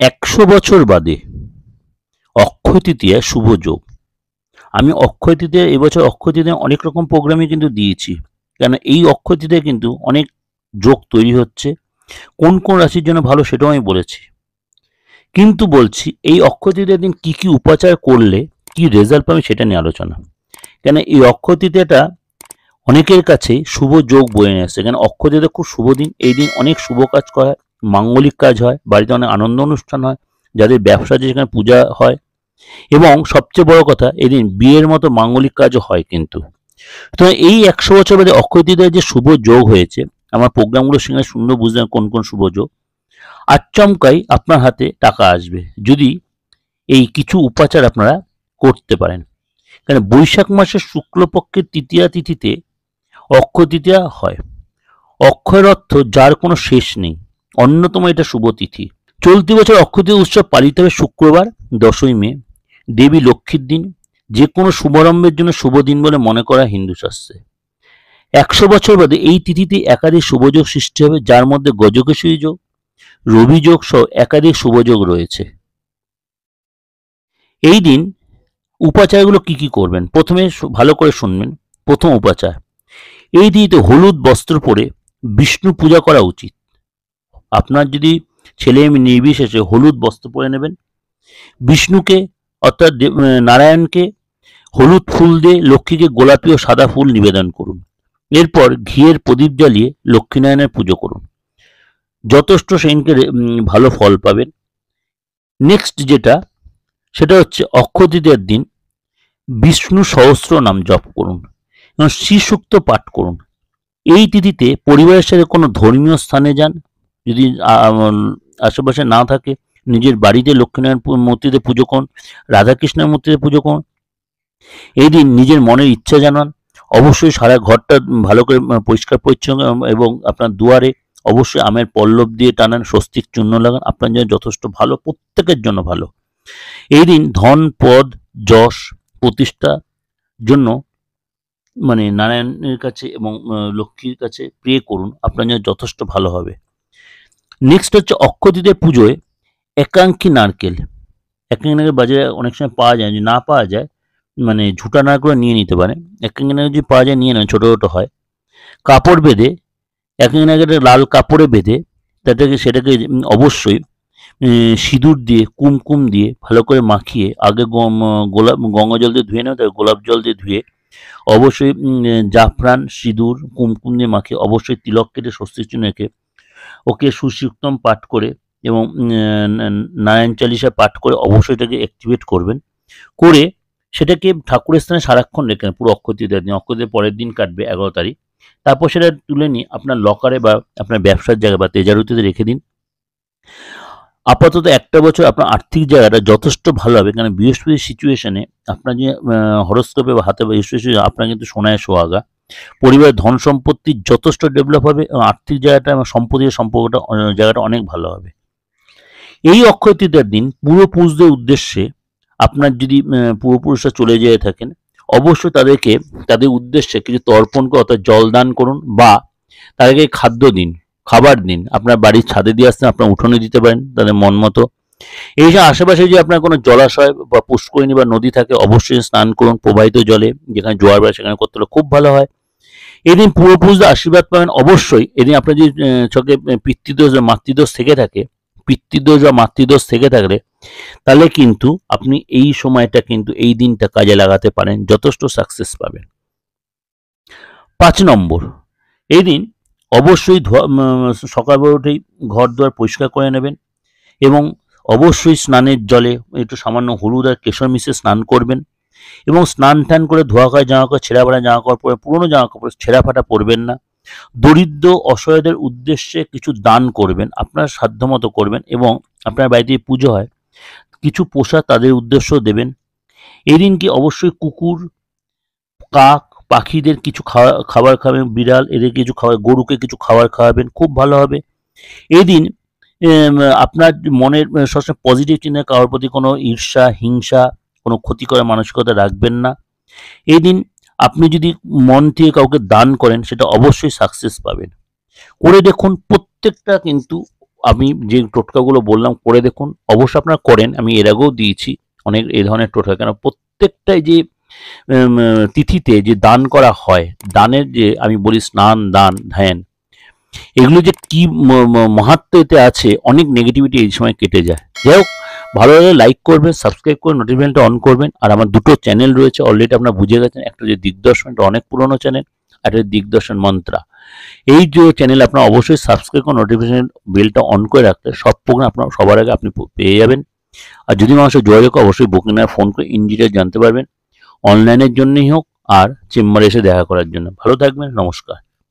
100 বছর বাদে অক্ষয় তৃতীয়ায় শুভ যোগ। আমি অক্ষয় তৃতীয়া এবছর অক্ষয় তৃতীয়া অনেক রকম প্রোগ্রামে কিন্তু দিয়েছি, কেন এই অক্ষয় তৃতীয়া কিন্তু অনেক যোগ তৈরি হচ্ছে। কোন কোন রাশির জন্য ভালো সেটাও আমি বলেছি, কিন্তু বলছি এই অক্ষয় তৃতীয়ার দিন কি কি উপাচার করলে কি রেজাল্ট পাবে সেটা নিয়ে আলোচনা। কেন এই অক্ষয় তৃতীয়াটা অনেকের কাছে শুভ যোগ বয়ে নিয়ে আসছে। কেন অক্ষয় তৃতীয়া খুব শুভ দিন, এই দিন অনেক শুভ কাজ করা হয়, মাঙ্গলিক কাজ হয়, বাড়িতে অনেক আনন্দ অনুষ্ঠান হয়, যাদের ব্যবসা আছে সেখানে পূজা হয়, এবং সবচেয়ে বড় কথা এদিন বিয়ের মতো মাঙ্গলিক কাজও হয়। কিন্তু তো এই 100 বছর বাদে অক্ষয় তৃতীয়ায় যে শুভ যোগ হয়েছে, আমার প্রোগ্রামগুলো সেখানে সুন্দর বুঝলেন কোন কোন শুভ যোগ। আচমকাই আপনার হাতে টাকা আসবে যদি এই কিছু উপাচার আপনারা করতে পারেন। কারণ বৈশাখ মাসের শুক্লপক্ষের তৃতীয়া তিথিতে অক্ষয় তৃতীয়া হয়। অক্ষয়ের অর্থ যার কোনো শেষ নেই, অন্যতম এটা শুভ তিথি। চলতি বছর অক্ষয় তৃতীয়া উৎসব পালিত হবে শুক্রবার 10ই মে, দেবী লক্ষ্মীর দিন। যে কোনো শুভারম্ভের জন্য শুভ দিন বলে মনে করা হিন্দু শাস্ত্রে। 100 বছর বাদে এই তিথিতে একাধিক শুভযোগ সৃষ্টি হবে, যার মধ্যে গজকেশরী যোগ, রবি যোগ সহ একাধিক শুভযোগ রয়েছে। এই দিন উপাচারগুলো কি কি করবেন প্রথমে ভালো করে শুনবেন। প্রথম উপাচার, এই দিনতে হলুদ বস্ত্র পরে বিষ্ণু পূজা করা উচিত। আপনার যদি ছেলে মেয়ে নির্বিশেষে হলুদ বস্ত্র পরে নেবেন, বিষ্ণুকে অর্থাৎ নারায়ণকে হলুদ ফুল দিয়ে, লক্ষ্মীকে গোলাপি ও সাদা ফুল নিবেদন করুন। এরপর ঘিয়ের প্রদীপ জ্বালিয়ে লক্ষ্মীনারায়ণের পুজো করুন, যথেষ্ট সেদিনকে ভালো ফল পাবেন। নেক্সট যেটা, সেটা হচ্ছে অক্ষয় তৃতীয়ার দিন বিষ্ণু সহস্র নাম জপ করুন এবং শ্রী সূক্ত পাঠ করুন। এই তিথিতে পরিবারের সাথে কোনো ধর্মীয় স্থানে যান, যদি আশেপাশে না থাকে নিজের বাড়িতে লক্ষ্মীনারায়ণ মূর্তিতে পুজো করুন, রাধাকৃষ্ণের মূর্তিতে পুজো করুন। এই দিন নিজের মনের ইচ্ছা জানান। অবশ্যই সারা ঘরটা ভালো করে পরিষ্কার পরিচ্ছন্ন এবং আপনার দুয়ারে অবশ্যই আমের পল্লব দিয়ে টানান, স্বস্তিক চূর্ণ লাগান, আপনার জন্য যথেষ্ট ভালো, প্রত্যেকের জন্য ভালো। এই দিন ধন, পদ, যশ, প্রতিষ্ঠার জন্য মানে নারায়ণের কাছে এবং লক্ষ্মীর কাছে প্রে করুন, আপনার জন্য যথেষ্ট ভালো হবে। নেক্সট হচ্ছে অক্ষয় তৃতীয়ার পুজোয় একাঙ্কি নারকেল। একাঙ্কি নারকেল বাজারে অনেক সময় পাওয়া যায়, যদি না পাওয়া যায় মানে ঝুটা নারকেল নিয়ে নিতে পারে। একাঙ্কি নারকেল যদি পাওয়া যায় নিয়ে নেন, ছোটো ছোটো হয়। কাপড় বেঁধে একাঙ্কি নারকেলটা লাল কাপড়ে বেঁধে সেটাকে অবশ্যই সিঁদুর দিয়ে কুমকুম দিয়ে ভালো করে মাখিয়ে আগে গঙ্গা জল দিয়ে ধুয়ে নেবে, তারপর গোলাপ জল দিয়ে ধুয়ে অবশ্যই জাফরান, সিঁদুর, কুমকুম দিয়ে মাখিয়ে অবশ্যই তিলক কেটে স্বস্তির চিহ্ন এঁকে ওকে সুশিক্তম পাঠ করে এবং নারায়ণ চালিসা পাঠ করে অবশ্যই এটাকে অ্যাক্টিভেট করবেন। করে সেটাকে ঠাকুরের স্থানে সারাক্ষণ রেখে পুরো অক্ষয় তৃতীয়ার দিন, অক্ষয় তৃতীয়ার পরের দিন কাটবে 11 তারিখ। তারপর সেটা তুলে নিয়ে আপনার লকারে বা আপনার ব্যবসার জায়গা বা তেজারুতিতে রেখে দিন। আপাতত একটা বছর আপনার আর্থিক জায়গাটা যথেষ্ট ভালো হবে, কারণ বৃহস্পতির সিচুয়েশনে আপনার যে হরস্কোপে বা হাতে বা আপনার কিন্তু সোনায় সোহাগা। পরিবারের ধন সম্পত্তি যথেষ্ট ডেভেলপ হবে এবং আর্থিক জায়গাটা এবং সম্পত্তির সম্পর্কটা জায়গাটা অনেক ভালো হবে। এই অক্ষয় তৃতীয়ার দিন পূর্বপুরুষদের উদ্দেশ্যে আপনার যদি পূর্বপুরুষরা চলে যেয়ে থাকেন, অবশ্যই তাদেরকে তাদের উদ্দেশ্যে কিছু তর্পণ করে অর্থাৎ জল দান করুন বা তাদেরকে খাদ্য দিন, খাবার দিন। আপনার বাড়ির ছাদে দিয়ে আসতেন, আপনার উঠোনে দিতে পারেন তাদের মন মতো। এই যে আশেপাশে যে আপনার কোনো জলাশয় বা পুষ্করিণী বা নদী থাকে, অবশ্যই স্নান করুন প্রবাহিত জলে, যেখানে জোয়ার বাড়ে সেখানে করতে হলে খুব ভালো হয়। এদিন পূর্বপুরুষদের আশীর্বাদ পাবেন। অবশ্যই এদিন আপনার যদি চোখে পিতৃদোষ বা মাতৃদোষ থেকে থাকে, পিতৃদোষ বা মাতৃদোষ থেকে থাকলে তাহলে কিন্তু আপনি এই সময়টা কিন্তু এই দিনটা কাজে লাগাতে পারেন, যথেষ্ট সাকসেস পাবেন। 5 নম্বর, এই দিন অবশ্যই সকালবেলা উঠেই ঘর দুয়ার পরিষ্কার করে নেবেন এবং অবশ্যই স্নানের জলে একটু সামান্য হলুদ আর কেশর মিশিয়ে স্নান করবেন এবং স্নান টান করে ধোয়া খাওয়া জামা কাপড়, ছেঁড়া ফাটা জামা কাপড় পরে, পুরোনো জামা কাপড় ছেঁড়া ফাটা পরবেন না। দরিদ্র অসহায়দের উদ্দেশ্যে কিছু দান করবেন, আপনার সাধ্যমতো করবেন এবং আপনার বাড়িতে পুজো হয় কিছু প্রসাদ তাদের উদ্দেশ্যও দেবেন। এই দিন কি অবশ্যই কুকুর, কাক, পাখিদের কিছু খাবার খাবেন, বিড়াল এদের কিছু খাবার, গরুকে কিছু খাবার খাওয়াবেন, খুব ভালো হবে। এই দিন আপনার মনের সবসময় পজিটিভ চিন্তা, কারোর প্রতি কোনো ঈর্ষা, হিংসা, কোনো ক্ষতি করার মানসিকতা রাখবেন না। এই দিন আপনি যদি মন থেকে কাউকে দান করেন সেটা অবশ্যই সাকসেস পাবেন। করে দেখুন, প্রত্যেকটা কিন্তু আমি যে টোটকাগুলো বললাম করে দেখুন, অবশ্যই আপনারা করেন, আমি এর আগেও দিয়েছি অনেক এই ধরনের টোটকা। কেন প্রত্যেকটাই যে তিথিতে যে দান করা হয়, দানের যে আমি বলি স্নান দান ধ্যান, এগুলো যে কি মাহাত্ম্য এতে আছে, অনেক নেগেটিভিটি এই সময় কেটে যায়। যাই হোক, ভালো লাগলে লাইক করবেন, সাবস্ক্রাইব করে নোটিফিকেশনটা অন করবেন। আর আমার দুটো চ্যানেল রয়েছে অলরেডি আপনারা বুঝে গেছেন, একটা যে দিগদর্শন, এটা অনেক পুরনো চ্যানেল, আর একটা দিগদর্শন মন্ত্রা। এই যে চ্যানেল আপনারা অবশ্যই সাবস্ক্রাইব করে নোটিফিকেশন বেলটা অন করে রাখলে সব প্রোগ্রাম আপনার সবার আগে আপনি পেয়ে যাবেন। আর যদি মানুষের যোগাযোগ অবশ্যই বুকিং নাম্বার ফোন করে ইন ডিটেইলস জানতে পারবেন, অনলাইনের জন্যই হোক আর চেম্বারে এসে দেখা করার জন্য। ভালো থাকবেন, নমস্কার।